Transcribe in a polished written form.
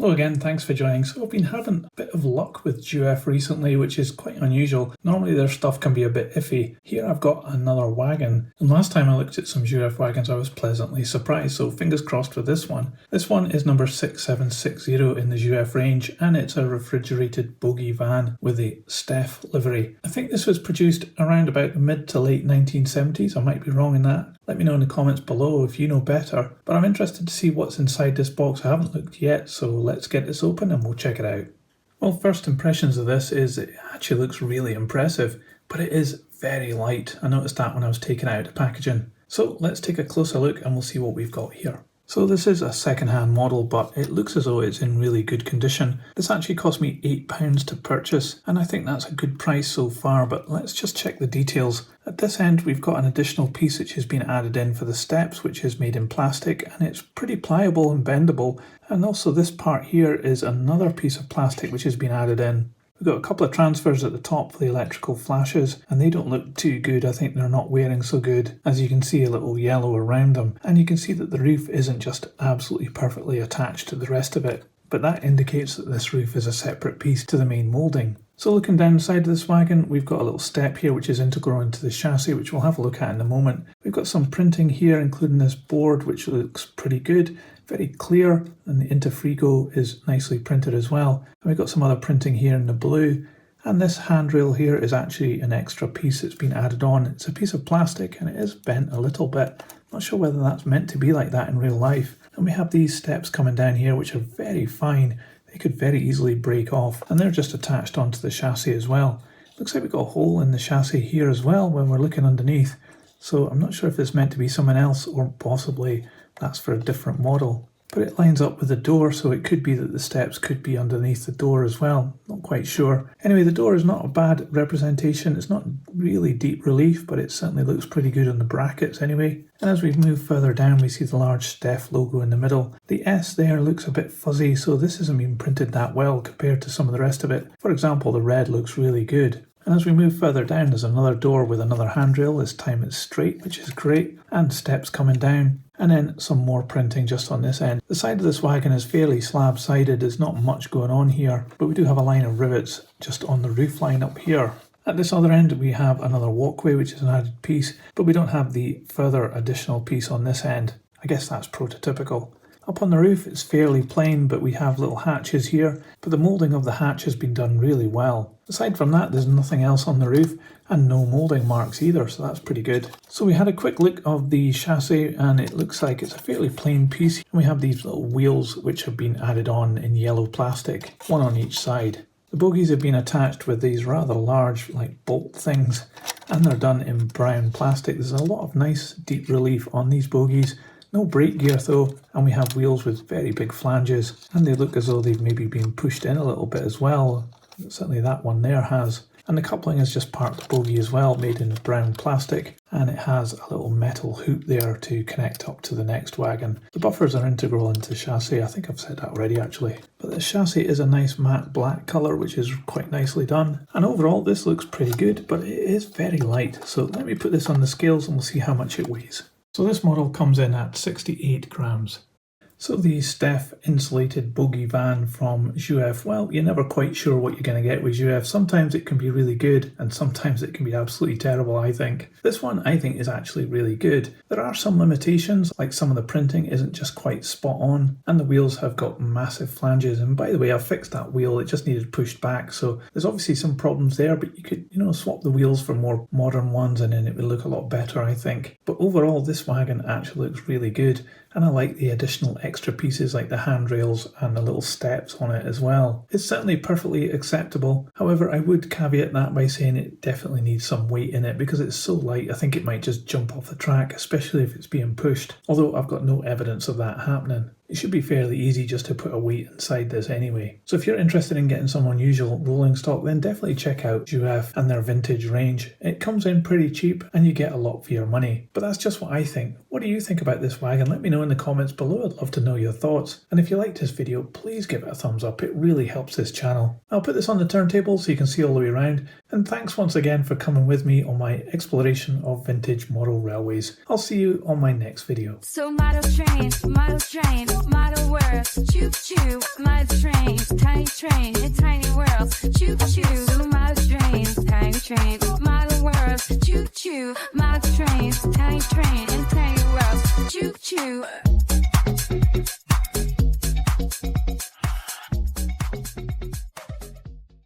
Hello again, thanks for joining. So I've been having a bit of luck with Jouef recently, which is quite unusual. Normally their stuff can be a bit iffy. Here I've got another wagon, and last time I looked at some Jouef wagons I was pleasantly surprised, so fingers crossed with this one. This one is number 6760 in the Jouef range, and it's a refrigerated Bogie van with a STEF livery. I think this was produced around about the mid to late 1970s, I might be wrong in that. Let me know in the comments below if you know better, but I'm interested to see what's inside this box. I haven't looked yet, so let's get this open and we'll check it out. Well, first impressions of this is it actually looks really impressive, but it is very light. I noticed that when I was taking it out of packaging. So let's take a closer look and we'll see what we've got here. So this is a second-hand model, but it looks as though it's in really good condition. This actually cost me £8 to purchase, and I think that's a good price so far, but let's just check the details. At this end, we've got an additional piece which has been added in for the steps, which is made in plastic, and it's pretty pliable and bendable. And also this part here is another piece of plastic which has been added in. We've got a couple of transfers at the top for the electrical flashes, and they don't look too good. I think they're not wearing so good. As you can see, a little yellow around them, and you can see that the roof isn't just absolutely perfectly attached to the rest of it, but that indicates that this roof is a separate piece to the main moulding. So looking down the side of this wagon, we've got a little step here which is integral into the chassis, which we'll have a look at in a moment. We've got some printing here, including this board, which looks pretty good, very clear, and the interfrigo is nicely printed as well. And we've got some other printing here in the blue, and this handrail here is actually an extra piece that's been added on. It's a piece of plastic and it is bent a little bit. Not sure whether that's meant to be like that in real life. And we have these steps coming down here which are very fine. They could very easily break off, and they're just attached onto the chassis as well. Looks like we've got a hole in the chassis here as well when we're looking underneath. So I'm not sure if it's meant to be someone else or possibly that's for a different model. But it lines up with the door, so it could be that the steps could be underneath the door as well. Not quite sure. Anyway, the door is not a bad representation. It's not really deep relief, but it certainly looks pretty good on the brackets anyway. And as we move further down, we see the large STEF logo in the middle. The S there looks a bit fuzzy, so this hasn't been printed that well compared to some of the rest of it. For example, the red looks really good. And as we move further down, there's another door with another handrail. This time it's straight, which is great, and steps coming down. And then some more printing just on this end. The side of this wagon is fairly slab-sided. There's not much going on here, but we do have a line of rivets just on the roof line up here. At this other end, we have another walkway, which is an added piece, but we don't have the further additional piece on this end. I guess that's prototypical. Up on the roof, it's fairly plain, but we have little hatches here, but the moulding of the hatch has been done really well. Aside from that, there's nothing else on the roof, and no moulding marks either, so that's pretty good. So we had a quick look of the chassis, and it looks like it's a fairly plain piece. And we have these little wheels which have been added on in yellow plastic, one on each side. The bogies have been attached with these rather large, like bolt things, and they're done in brown plastic. There's a lot of nice deep relief on these bogies. No brake gear though, and we have wheels with very big flanges, and they look as though they've maybe been pushed in a little bit as well. Certainly that one there has. And the coupling is just part of the bogie as well, made in brown plastic, and it has a little metal hoop there to connect up to the next wagon. The buffers are integral into the chassis. I think I've said that already actually. But the chassis is a nice matte black colour, which is quite nicely done. And overall this looks pretty good, but it is very light. So let me put this on the scales and we'll see how much it weighs. So this model comes in at 68 grams. So the STEF Insulated Bogie van from Jouef, well, you're never quite sure what you're going to get with Jouef. Sometimes it can be really good and sometimes it can be absolutely terrible, I think. This one I think is actually really good. There are some limitations, like some of the printing isn't just quite spot on, and the wheels have got massive flanges. And by the way, I fixed that wheel, it just needed pushed back. So there's obviously some problems there, but you could, swap the wheels for more modern ones and then it would look a lot better, I think. But overall, this wagon actually looks really good. And I like the additional extra pieces like the handrails and the little steps on it as well. It's certainly perfectly acceptable. However, I would caveat that by saying it definitely needs some weight in it because it's so light. I think it might just jump off the track, especially if it's being pushed. Although I've got no evidence of that happening. It should be fairly easy just to put a weight inside this anyway. So if you're interested in getting some unusual rolling stock, then definitely check out Jouef and their vintage range. It comes in pretty cheap and you get a lot for your money. But that's just what I think. What do you think about this wagon? Let me know in the comments below. I'd love to know your thoughts. And if you liked this video, please give it a thumbs up. It really helps this channel. I'll put this on the turntable so you can see all the way around. And thanks once again for coming with me on my exploration of vintage model railways. I'll see you on my next video. So model train, model words, choo choo, model train in tiny worlds. Choo choo, model trains, tiny train, model worlds. Choo choo, model trains, tiny train in tiny worlds. Choo choo.